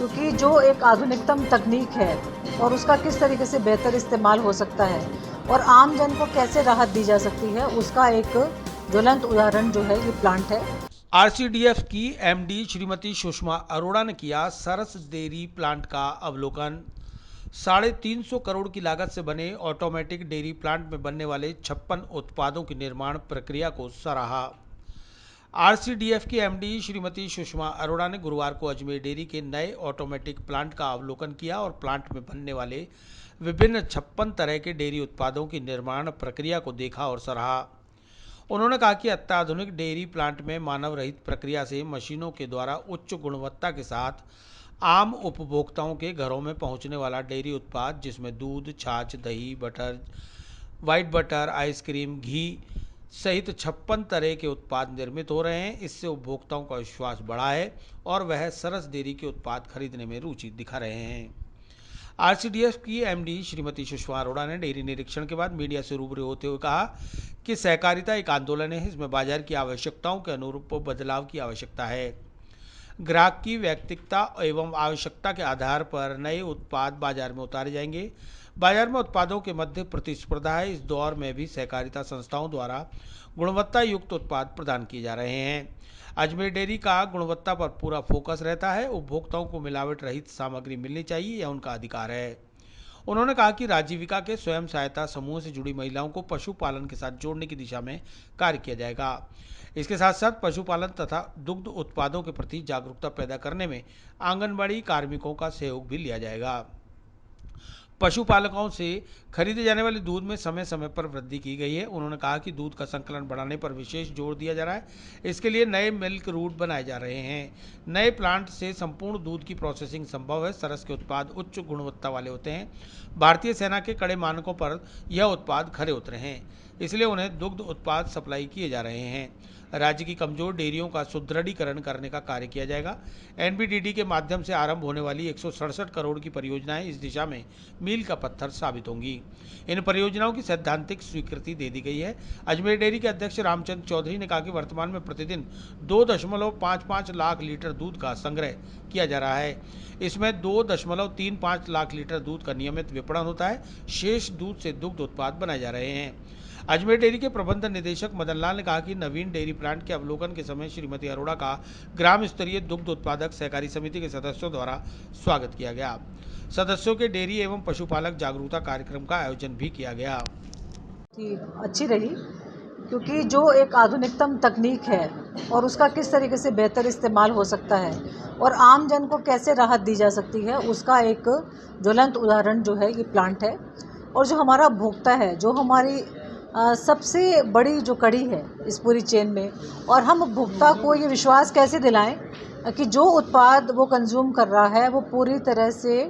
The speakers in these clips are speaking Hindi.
क्योंकि जो एक आधुनिकतम तकनीक है और उसका किस तरीके से बेहतर इस्तेमाल हो सकता है और आम जन को कैसे राहत दी जा सकती है, उसका एक ज्वलंत उदाहरण जो है ये प्लांट है। आरसीडीएफ की एमडी श्रीमती सुषमा अरोड़ा ने किया सरस डेयरी प्लांट का अवलोकन। 350 करोड़ की लागत से बने ऑटोमेटिक डेयरी प्लांट में बनने वाले 56 उत्पादों की निर्माण प्रक्रिया को सराहा। आरसीडीएफ की एमडी श्रीमती सुषमा अरोड़ा ने गुरुवार को अजमेर डेयरी के नए ऑटोमेटिक प्लांट का अवलोकन किया और प्लांट में बनने वाले विभिन्न 56 तरह के डेयरी उत्पादों की निर्माण प्रक्रिया को देखा और सराहा। उन्होंने कहा कि अत्याधुनिक डेयरी प्लांट में मानव रहित प्रक्रिया से मशीनों के द्वारा उच्च गुणवत्ता के साथ आम उपभोक्ताओं के घरों में पहुंचने वाला डेयरी उत्पाद, जिसमें दूध, छाछ, दही, बटर, व्हाइट बटर, आइसक्रीम, घी सहित 56 तरह के उत्पाद निर्मित हो रहे हैं। इससे उपभोक्ताओं का विश्वास बढ़ा है और वह सरस डेयरी के उत्पाद खरीदने में रुचि दिखा रहे हैं। आरसीडीएफ की एमडी श्रीमती सुषमा अरोड़ा ने डेयरी निरीक्षण के बाद मीडिया से रूबरू होते हुए कहा कि सहकारिता एक आंदोलन है, इसमें बाजार की आवश्यकताओं के अनुरूप बदलाव की आवश्यकता है। ग्राहक की व्यक्तिगतता एवं आवश्यकता के आधार पर नए उत्पाद बाजार में उतारे जाएंगे। बाजार में उत्पादों के मध्य प्रतिस्पर्धा है। इस दौर में भी सहकारिता संस्थाओं द्वारा गुणवत्ता युक्त उत्पाद प्रदान किए जा रहे हैं। अजमेर डेयरी का गुणवत्ता पर पूरा फोकस रहता है। उपभोक्ताओं को मिलावट रहित सामग्री मिलनी चाहिए, यह उनका अधिकार है। उन्होंने कहा कि राजीविका के स्वयं सहायता समूह से जुड़ी महिलाओं को पशुपालन के साथ जोड़ने की दिशा में कार्य किया जाएगा। इसके साथ साथ पशुपालन तथा दुग्ध उत्पादों के प्रति जागरूकता पैदा करने में आंगनबाड़ी कार्मिकों का सहयोग भी लिया जाएगा। पशुपालकों से खरीदे जाने वाले दूध में समय समय पर वृद्धि की गई है। उन्होंने कहा कि दूध का संकलन बढ़ाने पर विशेष जोर दिया जा रहा है। इसके लिए नए मिल्क रूट बनाए जा रहे हैं। नए प्लांट से संपूर्ण दूध की प्रोसेसिंग संभव है। सरस के उत्पाद उच्च गुणवत्ता वाले होते हैं। भारतीय सेना के कड़े मानकों पर यह उत्पाद खरे उतरे हैं, इसलिए उन्हें दुग्ध उत्पाद सप्लाई किए जा रहे हैं। राज्य की कमजोर डेयरियों का सुदृढ़ीकरण करने का कार्य किया जाएगा। एनबीडीडी के माध्यम से आरंभ होने वाली 167 करोड़ की परियोजनाएं इस दिशा में मील का पत्थर साबित होंगी। इन परियोजनाओं की सैद्धांतिक स्वीकृति दे दी गई है। अजमेर डेयरी के अध्यक्ष रामचंद्र चौधरी ने कहा कि वर्तमान में प्रतिदिन 2.55 लाख लीटर दूध का संग्रह किया जा रहा है। इसमें 2.35 लाख लीटर दूध का नियमित विपणन होता है। शेष दूध से दुग्ध उत्पाद बनाए जा रहे हैं। अजमेर डेयरी के प्रबंध निदेशक मदन लाल ने कहा कि नवीन डेयरी प्लांट के अवलोकन के समय श्रीमती अरोड़ा का ग्राम स्तरीय दुग्ध उत्पादक सहकारी समिति के सदस्यों द्वारा स्वागत किया गया। सदस्यों के डेयरी एवं पशुपालक जागरूकता कार्यक्रम का आयोजन भी किया गया। अच्छी रही, क्योंकि जो एक आधुनिकतम तकनीक है और उसका किस तरीके से बेहतर इस्तेमाल हो सकता है और आम जन को कैसे राहत दी जा सकती है, उसका एक ज्वलंत उदाहरण जो है ये प्लांट है। और जो हमारा उपभोक्ता है, जो हमारी सबसे बड़ी जो कड़ी है इस पूरी चेन में, और हम उपभोक्ता को ये विश्वास कैसे दिलाएं कि जो उत्पाद वो कंज्यूम कर रहा है वो पूरी तरह से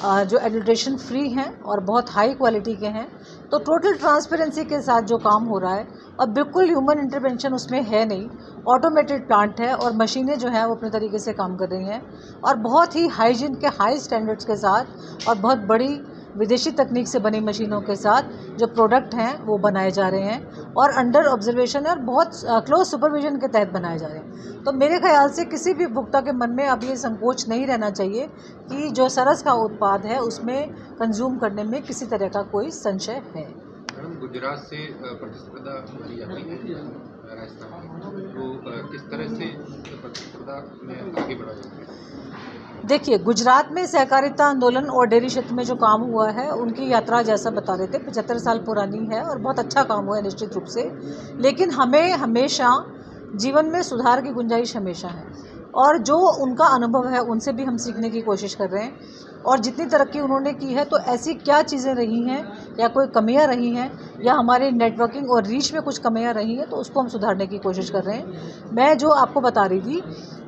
जो एडल्ट्रेशन फ्री हैं और बहुत हाई क्वालिटी के हैं। तो टोटल ट्रांसपेरेंसी के साथ जो काम हो रहा है और बिल्कुल ह्यूमन इंटरवेंशन उसमें है नहीं, ऑटोमेटेड प्लांट है और मशीनें जो हैं वो अपने तरीके से काम कर रही हैं और बहुत ही हाइजीन के हाई स्टैंडर्ड्स के साथ और बहुत बड़ी विदेशी तकनीक से बनी मशीनों के साथ जो प्रोडक्ट हैं वो बनाए जा रहे हैं और अंडर ऑब्जर्वेशन है और बहुत क्लोज सुपरविजन के तहत बनाए जा रहे हैं। तो मेरे ख्याल से किसी भी उपभोक्ता के मन में अब ये संकोच नहीं रहना चाहिए कि जो सरस का उत्पाद है उसमें कंज्यूम करने में किसी तरह का कोई संशय है। मैडम, गुजरात से प्रतिस्पर्धा भरी जाती है राजस्थान में, तो किस तरह से प्रतिस्पर्धा में आगे बढ़ा जाता है? देखिए, गुजरात में सहकारिता आंदोलन और डेयरी क्षेत्र में जो काम हुआ है उनकी यात्रा जैसा बता रहे थे 75 साल पुरानी है और बहुत अच्छा काम हुआ है निश्चित रूप से। लेकिन हमें हमेशा जीवन में सुधार की गुंजाइश हमेशा है और जो उनका अनुभव है उनसे भी हम सीखने की कोशिश कर रहे हैं। और जितनी तरक्की उन्होंने की है तो ऐसी क्या चीज़ें रही हैं या कोई कमियां रही हैं या हमारे नेटवर्किंग और रीच में कुछ कमियां रही हैं तो उसको हम सुधारने की कोशिश कर रहे हैं। मैं जो आपको बता रही थी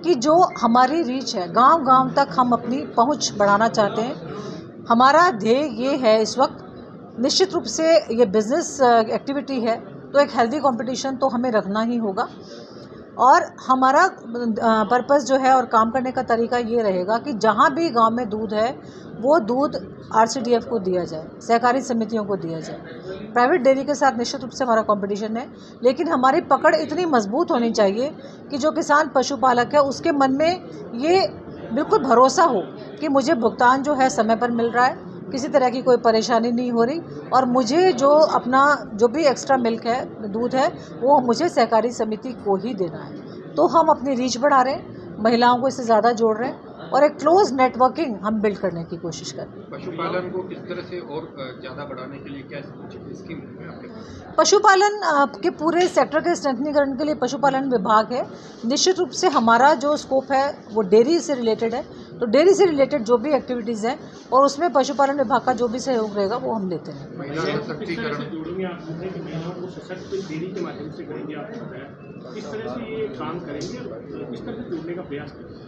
कि जो हमारी रीच है, गांव-गांव तक हम अपनी पहुंच बढ़ाना चाहते हैं। हमारा ध्येय ये है इस वक्त, निश्चित रूप से ये बिज़नेस एक्टिविटी है तो एक हेल्दी कंपटीशन तो हमें रखना ही होगा और हमारा पर्पस जो है और काम करने का तरीका ये रहेगा कि जहाँ भी गांव में दूध है वो दूध आरसीडीएफ को दिया जाए, सहकारी समितियों को दिया जाए। प्राइवेट डेयरी के साथ निश्चित रूप से हमारा कंपटीशन है, लेकिन हमारी पकड़ इतनी मजबूत होनी चाहिए कि जो किसान पशुपालक है उसके मन में ये बिल्कुल भरोसा हो कि मुझे भुगतान जो है समय पर मिल रहा है, किसी तरह की कोई परेशानी नहीं हो रही, और मुझे जो भी एक्स्ट्रा मिल्क है, दूध है, वो मुझे सहकारी समिति को ही देना है। तो हम अपनी रीच बढ़ा रहे हैं, महिलाओं को इससे ज़्यादा जोड़ रहे हैं और एक क्लोज नेटवर्किंग हम बिल्ड करने की कोशिश कर रहे हैं। पशुपालन को किस तरह से और ज़्यादा बढ़ाने के लिए क्या स्कीम है आपके पास? पशुपालन के पूरे सेक्टर के स्ट्रेंथनीकरण के लिए पशुपालन विभाग है। निश्चित रूप से हमारा जो स्कोप है वो डेयरी से रिलेटेड है, तो डेयरी से रिलेटेड जो भी एक्टिविटीज़ हैं और उसमें पशुपालन विभाग का जो भी सहयोग रहेगा वो हम लेते हैं। महिला सशक्तिकरण जोड़ेंगे आप कि महिलाओं को सशक्त डेयरी के माध्यम से करेंगे, आपने बताया किस तरह से ये काम करेंगे, किस तरह से जोड़ने का प्रयास करेंगे?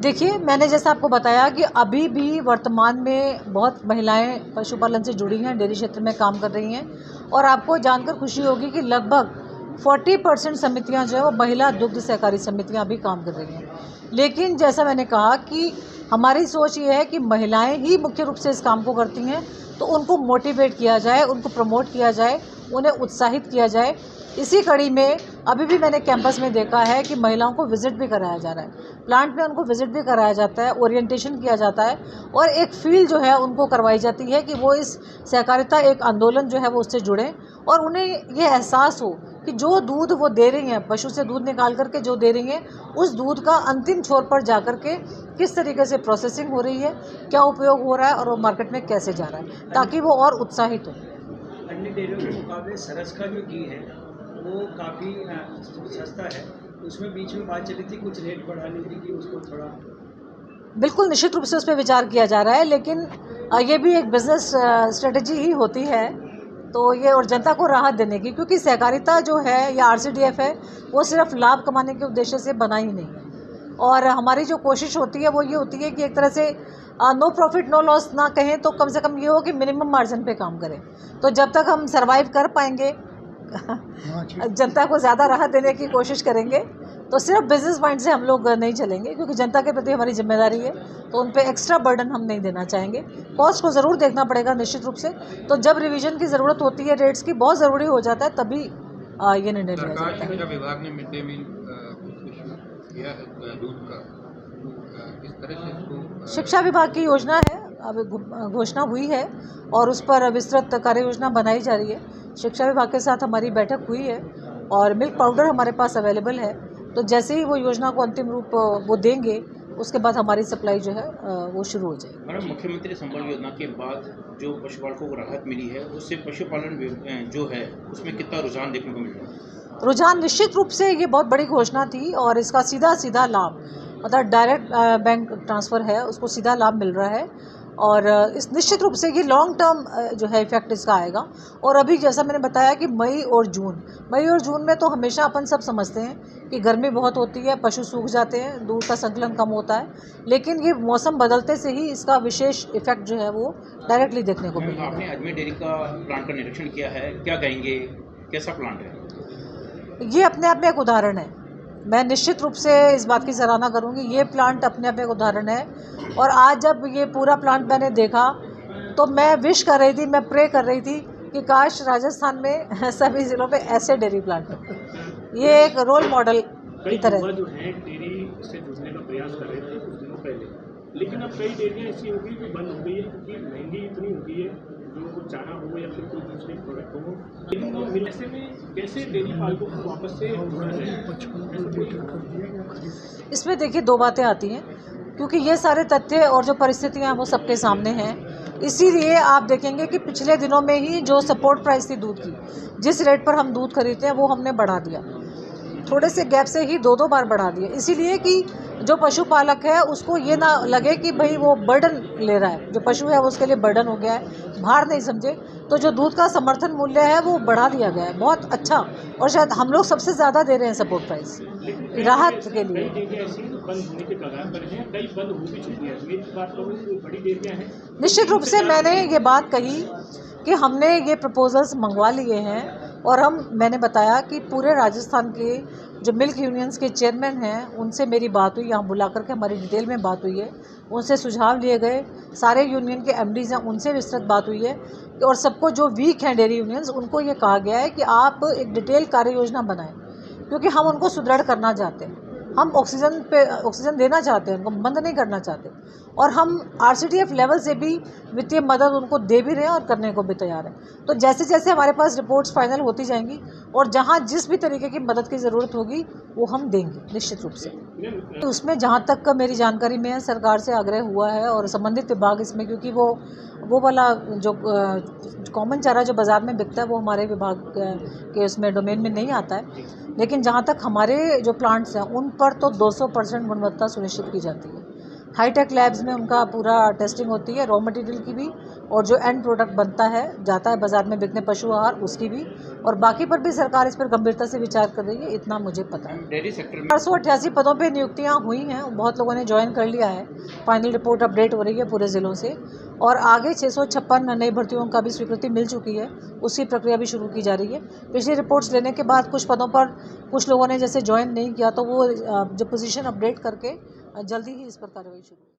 देखिए, मैंने जैसा आपको बताया कि अभी भी वर्तमान में बहुत महिलाएं पशुपालन से जुड़ी हैं, डेयरी क्षेत्र में काम कर रही हैं, और आपको जानकर खुशी होगी कि लगभग 40% समितियां जो है वो महिला दुग्ध सहकारी समितियां भी काम कर रही हैं। लेकिन जैसा मैंने कहा कि हमारी सोच ये है कि महिलाएं ही मुख्य रूप से इस काम को करती हैं, तो उनको मोटिवेट किया जाए, उनको प्रमोट किया जाए, उन्हें उत्साहित किया जाए। इसी कड़ी में अभी भी मैंने कैंपस में देखा है कि महिलाओं को विजिट भी कराया जा रहा है, प्लांट में उनको विजिट भी कराया जाता है, ओरिएंटेशन किया जाता है, और एक फील जो है उनको करवाई जाती है कि वो इस सहकारिता एक आंदोलन जो है वो उससे जुड़ें, और उन्हें ये एहसास हो कि जो दूध वो दे रही हैं, पशु से दूध निकाल करके जो दे रही हैं, उस दूध का अंतिम छोर पर जा कर के किस तरीके से प्रोसेसिंग हो रही है, क्या उपयोग हो रहा है और वो मार्केट में कैसे जा रहा है, ताकि वो और उत्साहित हो। अन्य डेयरियों के मुकाबले सरस का जो घी है वो काफ़ी सस्ता है, उसमें बीच में बात चली थी कुछ रेट बढ़ाने की कि उसको थोड़ा। बिल्कुल निश्चित रूप से उस पर विचार किया जा रहा है, लेकिन ये भी एक बिजनेस स्ट्रेटजी ही होती है, तो ये और जनता को राहत देने की, क्योंकि सहकारिता जो है या आरसीडीएफ है वो सिर्फ लाभ कमाने के उद्देश्य से बना ही नहीं है, और हमारी जो कोशिश होती है वो ये होती है कि एक तरह से नो प्रॉफिट नो लॉस ना कहें तो कम से कम ये हो कि मिनिमम मार्जिन पे काम करें। तो जब तक हम सरवाइव कर पाएंगे जनता को ज़्यादा राहत देने की कोशिश करेंगे, तो सिर्फ बिजनेस माइंड से हम लोग नहीं चलेंगे, क्योंकि जनता के प्रति हमारी जिम्मेदारी है, तो उन पे एक्स्ट्रा बर्डन हम नहीं देना चाहेंगे। कॉस्ट को ज़रूर देखना पड़ेगा निश्चित रूप से, तो जब रिवीजन की ज़रूरत होती है, रेट्स की बहुत ज़रूरी हो जाता है, तभी ये निर्णय लिया जाता है। शिक्षा विभाग ने मिड डे मील किया है दूध का, किस तरह से इसको शिक्षा विभाग की योजना है, अब घोषणा हुई है और उस पर विस्तृत कार्य योजना बनाई जा रही है। शिक्षा विभाग के साथ हमारी बैठक हुई है और मिल्क पाउडर हमारे पास अवेलेबल है, तो जैसे ही वो योजना को अंतिम रूप वो देंगे, उसके बाद हमारी सप्लाई जो है वो शुरू हो जाएगी। मैडम, मुख्यमंत्री संबल योजना के बाद जो पशुपालकों को राहत मिली है, उससे पशुपालन जो है उसमें कितना रुझान देखने को मिल रहा है? रुझान निश्चित रूप से, ये बहुत बड़ी घोषणा थी और इसका सीधा लाभ, मतलब डायरेक्ट बैंक ट्रांसफ़र है, उसको सीधा लाभ मिल रहा है, और इस निश्चित रूप से ये लॉन्ग टर्म जो है इफेक्ट इसका आएगा। और अभी जैसा मैंने बताया कि मई और जून में तो हमेशा अपन सब समझते हैं कि गर्मी बहुत होती है, पशु सूख जाते हैं, दूध का संकलन कम होता है, लेकिन ये मौसम बदलते से ही इसका विशेष इफेक्ट जो है वो डायरेक्टली देखने को मिलेगा। आपने अजमेर डेयरी का प्लांट का निरीक्षण किया है, क्या कहेंगे, कैसा प्लांट है? ये अपने आप में एक उदाहरण है, मैं निश्चित रूप से इस बात की सराहना करूंगी। ये प्लांट अपने आप में एक उदाहरण है, और आज जब ये पूरा प्लांट मैंने देखा तो मैं विश कर रही थी, मैं प्रे कर रही थी कि काश राजस्थान में सभी ज़िलों पे ऐसे डेयरी प्लांट हो। ये एक रोल मॉडल की तरह जो है डेयरी से जुड़ने का प्रयास कर रहे थे कुछ दिनों पहले, लेकिन अब कई डेयरियाँ ऐसी हो गई जो बंद हो गई है, क्योंकि महंगी इतनी हो गई है, जो चारा हो या फिर कोई दूसरे प्रोडक्ट हो, लेकिन वो ऐसे में कैसे डेयरी पालकों को वापस से जोड़ा जाए? इसमें देखिए दो बातें आती हैं, क्योंकि ये सारे तथ्य और जो परिस्थितियां वो सबके सामने हैं। इसीलिए आप देखेंगे कि पिछले दिनों में ही जो सपोर्ट प्राइस थी दूध की, जिस रेट पर हम दूध खरीदते हैं वो हमने बढ़ा दिया, थोड़े से गैप से ही 2 बार बढ़ा दिए, इसीलिए कि जो पशुपालक है उसको ये ना लगे कि भाई वो बर्डन ले रहा है, जो पशु है वो उसके लिए बर्डन हो गया है, भार नहीं समझे, तो जो दूध का समर्थन मूल्य है वो बढ़ा दिया गया है, बहुत अच्छा, और शायद हम लोग सबसे ज़्यादा दे रहे हैं सपोर्ट प्राइस राहत के लिए। निश्चित रूप से मैंने ये बात कही कि हमने ये प्रपोजल्स मंगवा लिए हैं, और मैंने बताया कि पूरे राजस्थान के जो मिल्क यूनियंस के चेयरमैन हैं उनसे मेरी बात हुई, यहाँ बुला करके हमारी डिटेल में बात हुई है, उनसे सुझाव लिए गए, सारे यूनियन के एमडीज़ हैं उनसे विस्तृत बात हुई है, और सबको जो वीक हैं डेयरी यूनियंस उनको ये कहा गया है कि आप एक डिटेल कार्य योजना बनाएं, क्योंकि हम उनको सुदृढ़ करना चाहते हैं। हम ऑक्सीजन देना चाहते हैं, उनको बंद नहीं करना चाहते, और हम RCTF लेवल से भी वित्तीय मदद उनको दे भी रहे हैं और करने को भी तैयार हैं। तो जैसे जैसे हमारे पास रिपोर्ट्स फाइनल होती जाएंगी और जहां जिस भी तरीके की मदद की ज़रूरत होगी वो हम देंगे निश्चित रूप से। तो उसमें जहां तक मेरी जानकारी में है, सरकार से आग्रह हुआ है और संबंधित विभाग इसमें, क्योंकि वो वाला जो कॉमन चारा जो बाज़ार में बिकता है वो हमारे विभाग के उसमें डोमेन में नहीं आता है, लेकिन जहाँ तक हमारे जो प्लांट्स हैं उन पर तो 200% गुणवत्ता सुनिश्चित की जाती है। हाईटेक लैब्स में उनका पूरा टेस्टिंग होती है, रॉ मटेरियल की भी, और जो एंड प्रोडक्ट बनता है जाता है बाज़ार में बिकने पशु आहार उसकी भी, और बाकी पर भी सरकार इस पर गंभीरता से विचार कर रही है, इतना मुझे पता है। डेयरी सेक्टर में 488 पदों पे नियुक्तियां हुई हैं, बहुत लोगों ने ज्वाइन कर लिया है। फाइनल रिपोर्ट अपडेट हो रही है पूरे ज़िलों से, और आगे 656 नई भर्तियों का भी स्वीकृति मिल चुकी है, उसकी प्रक्रिया भी शुरू की जा रही है। पिछली रिपोर्ट्स लेने के बाद कुछ पदों पर कुछ लोगों ने जैसे ज्वाइन नहीं किया, तो वो जो पोजीशन अपडेट करके जल्दी ही इस पर कार्रवाई शुरू